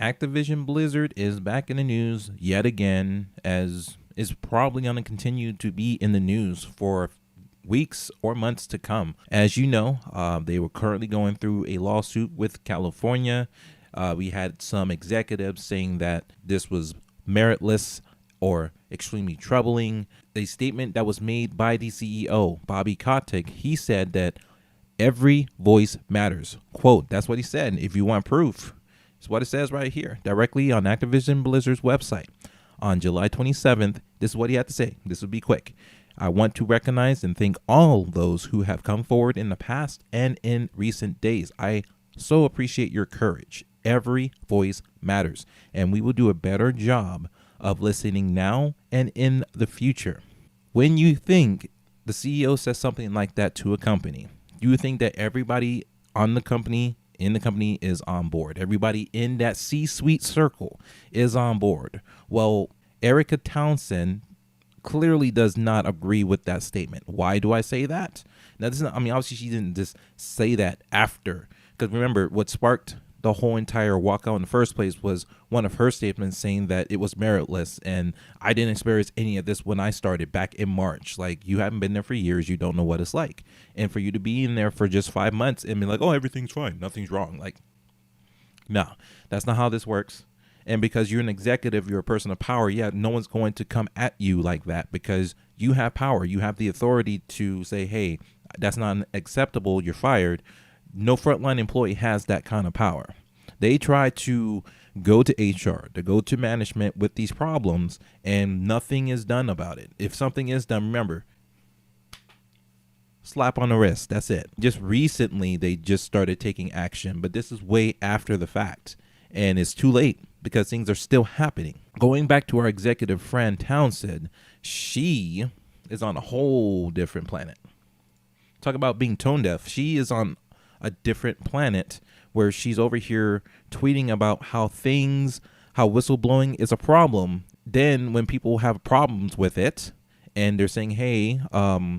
Activision Blizzard is back in the news yet again, as is probably going to continue to be in the news for weeks or months to come. As you know, they were currently going through a lawsuit with California. We had some executives saying that this was meritless or extremely troubling. A statement that was made by the CEO, Bobby Kotick, he said that every voice matters. Quote, that's what he said. If you want proof, it's what it says right here, directly on Activision Blizzard's website. On July 27th, this is what he had to say. This will be quick. I want to recognize and thank all those who have come forward in the past and in recent days. I so appreciate your courage. Every voice matters, and we will do a better job of listening now and in the future. When you think the CEO says something like that to a company, you think that everybody on the company, in the company, is on board. Everybody in that C-suite circle is on board. Well, Erica Townsend clearly does not agree with that statement. Why do I say that? Now, this is not, obviously she didn't just say that after, because remember, what sparked the whole entire walkout in the first place was one of her statements saying that it was meritless, and I didn't experience any of this when I started back in March. Like, you haven't been there for years, you don't know what it's like. And for you to be in there for just 5 months and be like, oh, everything's fine, nothing's wrong. Like, no, that's not how this works. And because you're an executive, you're a person of power, yeah, no one's going to come at you like that because you have power. You have the authority to say, hey, that's not acceptable, you're fired. No frontline employee has that kind of power. They try to go to HR, to go to management with these problems, and nothing is done about it. If something is done, remember, slap on the wrist. That's it. Just recently, they just started taking action, but this is way after the fact, and it's too late because things are still happening. Going back to our executive, Fran Townsend, she is on a whole different planet. Talk about being tone deaf. She is on a different planet where she's over here tweeting about how whistleblowing is a problem. Then when people have problems with it and they're saying, hey,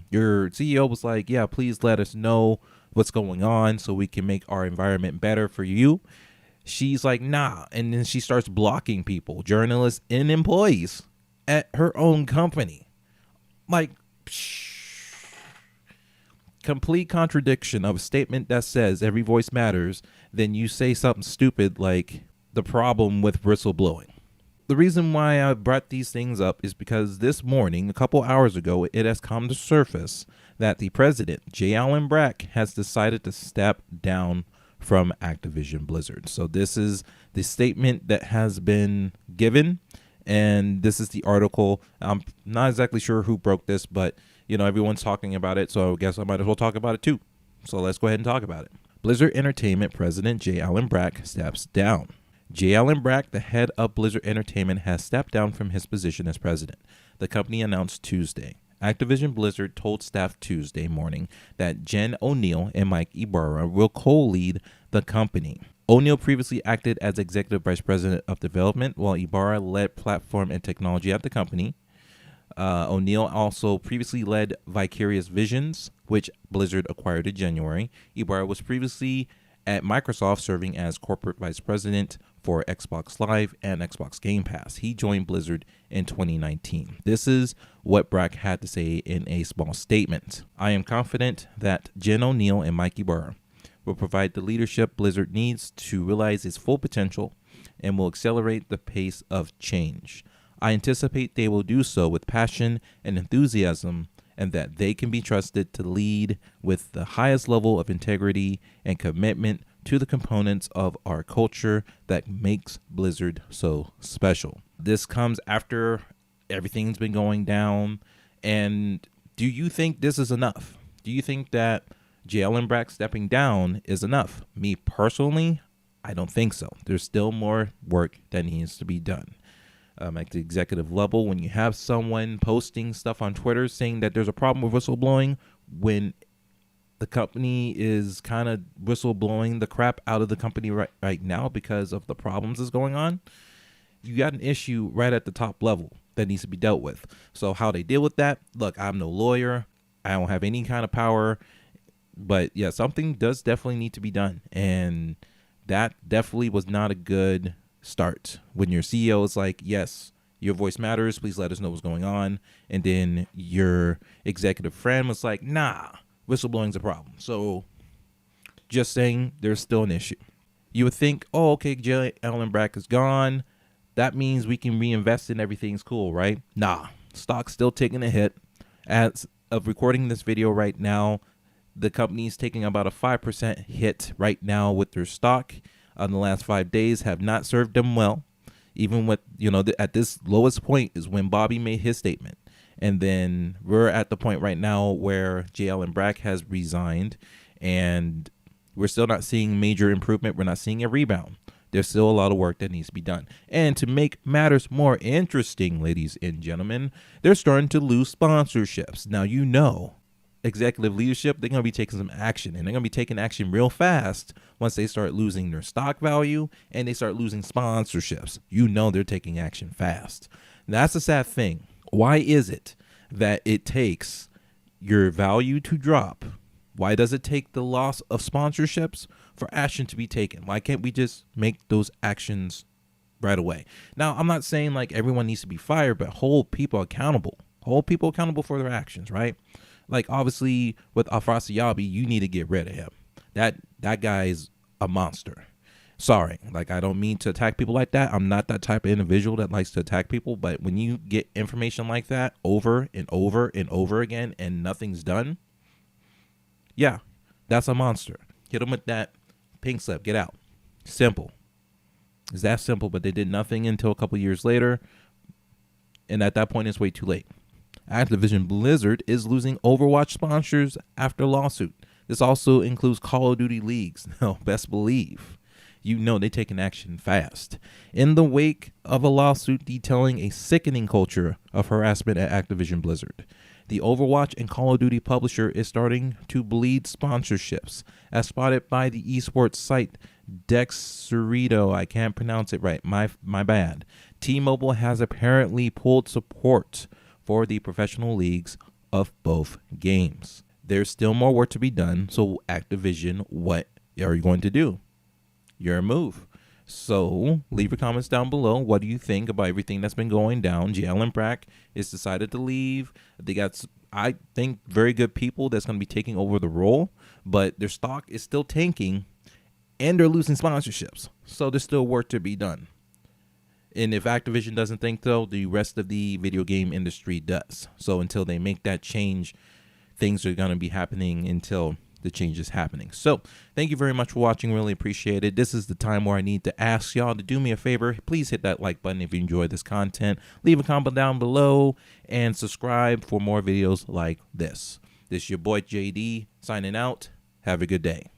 your CEO was like, yeah, please let us know what's going on so we can make our environment better for you. She's like, nah. And then she starts blocking people, journalists and employees at her own company. Like, complete contradiction of a statement that says every voice matters, then you say something stupid like the problem with whistleblowing. The reason why I brought these things up is because this morning, a couple hours ago, it has come to surface that the president, Allen Brack, has decided to step down from Activision Blizzard. So this is the statement that has been given, and this is the article. I'm not exactly sure who broke this, but everyone's talking about it, so I guess I might as well talk about it too. So let's go ahead and talk about it. Blizzard Entertainment President Allen Brack steps down. Allen Brack, the head of Blizzard Entertainment, has stepped down from his position as president, the company announced Tuesday. Activision Blizzard told staff Tuesday morning that Jen O'Neill and Mike Ibarra will co-lead the company. O'Neill previously acted as Executive Vice President of Development, while Ibarra led platform and technology at the company. O'Neill also previously led Vicarious Visions, which Blizzard acquired in January. Ibarra was previously at Microsoft, serving as Corporate Vice President for Xbox Live and Xbox Game Pass. He joined Blizzard in 2019. This is what Brack had to say in a small statement. I am confident that Jen O'Neill and Mike Ibarra will provide the leadership Blizzard needs to realize its full potential and will accelerate the pace of change. I anticipate they will do so with passion and enthusiasm, and that they can be trusted to lead with the highest level of integrity and commitment to the components of our culture that makes Blizzard so special. This comes after everything's been going down. And do you think this is enough? Do you think that Allen Brack stepping down is enough? Me personally, I don't think so. There's still more work that needs to be done. At the executive level, when you have someone posting stuff on Twitter saying that there's a problem with whistleblowing, when the company is kind of whistleblowing the crap out of the company right now because of the problems that's going on, you got an issue right at the top level that needs to be dealt with. So how they deal with that, look, I'm no lawyer. I don't have any kind of power. But yeah, something does definitely need to be done. And that definitely was not a good start. When your CEO is like, yes, your voice matters, please let us know what's going on. And then your executive friend was like, nah, whistleblowing's a problem. So just saying, there's still an issue. You would think, oh, okay, Allen Brack is gone. That means we can reinvest and everything's cool, right? Nah, stock's still taking a hit. As of recording this video right now, the company's taking about a 5% hit right now with their stock. On the last 5 days have not served them well. Even with, at this lowest point is when Bobby made his statement. And then we're at the point right now where Allen Brack has resigned, and we're still not seeing major improvement. We're not seeing a rebound. There's still a lot of work that needs to be done. And to make matters more interesting, ladies and gentlemen, they're starting to lose sponsorships. Now, executive leadership, they're going to be taking some action, and they're going to be taking action real fast once they start losing their stock value and they start losing sponsorships. They're taking action fast. That's a sad thing. Why is it that it takes your value to drop? Why does it take the loss of sponsorships for action to be taken? Why can't we just make those actions right away? Now, I'm not saying like everyone needs to be fired, but hold people accountable. Hold people accountable for their actions, right? Like, obviously, with Afrasiabi, you need to get rid of him. That guy's a monster. Sorry, like, I don't mean to attack people like that. I'm not that type of individual that likes to attack people. But when you get information like that over and over and over again and nothing's done, yeah, that's a monster. Hit him with that pink slip. Get out. Simple. It's that simple, but they did nothing until a couple years later. And at that point, it's way too late. Activision Blizzard is losing Overwatch sponsors after lawsuit. This also includes Call of Duty leagues. No, best believe. They're taking action fast. In the wake of a lawsuit detailing a sickening culture of harassment at Activision Blizzard, the Overwatch and Call of Duty publisher is starting to bleed sponsorships, as spotted by the esports site Dexerito. I can't pronounce it right. My bad. T-Mobile has apparently pulled support for the professional leagues of both games. There's still more work to be done. So Activision, what are you going to do? Your move. So leave your comments down below. What do you think about everything that's been going down? Allen Brack has decided to leave. They got, I think, very good people that's going to be taking over the role, but their stock is still tanking and they're losing sponsorships. So there's still work to be done. And if Activision doesn't think so, the rest of the video game industry does. So until they make that change, things are going to be happening until the change is happening. So thank you very much for watching. Really appreciate it. This is the time where I need to ask y'all to do me a favor. Please hit that like button if you enjoyed this content. Leave a comment down below and subscribe for more videos like this. This is your boy JD signing out. Have a good day.